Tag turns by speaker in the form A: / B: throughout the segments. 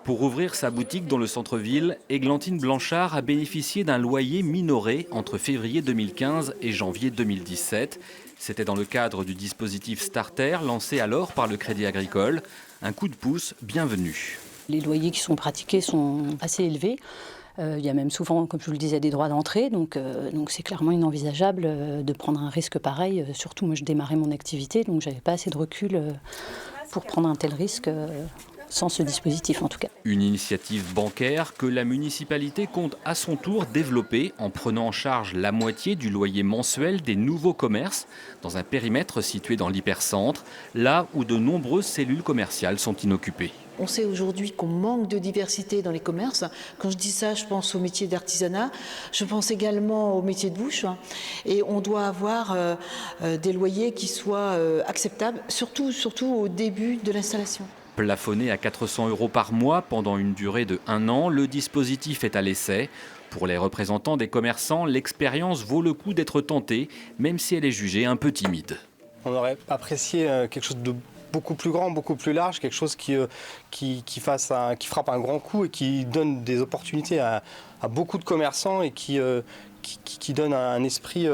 A: Pour ouvrir sa boutique dans le centre-ville, Églantine Blanchard a bénéficié d'un loyer minoré entre février 2015 et janvier 2017. C'était dans le cadre du dispositif Starter, lancé alors par le Crédit Agricole. Un coup de pouce bienvenu.
B: Les loyers qui sont pratiqués sont assez élevés. Il y a même souvent, comme je vous le disais, des droits d'entrée. Donc c'est clairement inenvisageable de prendre un risque pareil. Surtout, moi, je démarrais mon activité, donc je n'avais pas assez de recul pour prendre un tel risque. Sans ce dispositif en tout cas.
A: Une initiative bancaire que la municipalité compte à son tour développer en prenant en charge la moitié du loyer mensuel des nouveaux commerces dans un périmètre situé dans l'hypercentre, là où de nombreuses cellules commerciales sont inoccupées.
C: On sait aujourd'hui qu'on manque de diversité dans les commerces. Quand je dis ça, je pense au métier d'artisanat, je pense également au métier de bouche. Et on doit avoir des loyers qui soient acceptables, surtout au début de l'installation.
A: Plafonné à 400 € par mois pendant une durée de 1 an, le dispositif est à l'essai. Pour les représentants des commerçants, l'expérience vaut le coup d'être tentée, même si elle est jugée un peu timide.
D: On aurait apprécié quelque chose de beaucoup plus grand, beaucoup plus large, quelque chose qui frappe un grand coup et qui donne des opportunités à beaucoup de commerçants et qui donne un esprit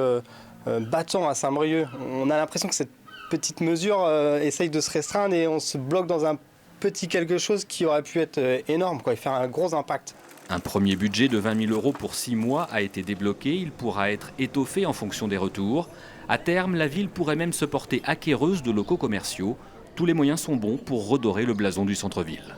D: battant à Saint-Brieuc. On a l'impression que cette petite mesure essaye de se restreindre et on se bloque dans un petit quelque chose qui aurait pu être énorme, et faire un gros impact.
A: Un premier budget de 20 000 € pour 6 mois a été débloqué. Il pourra être étoffé en fonction des retours. À terme, la ville pourrait même se porter acquéreuse de locaux commerciaux. Tous les moyens sont bons pour redorer le blason du centre-ville.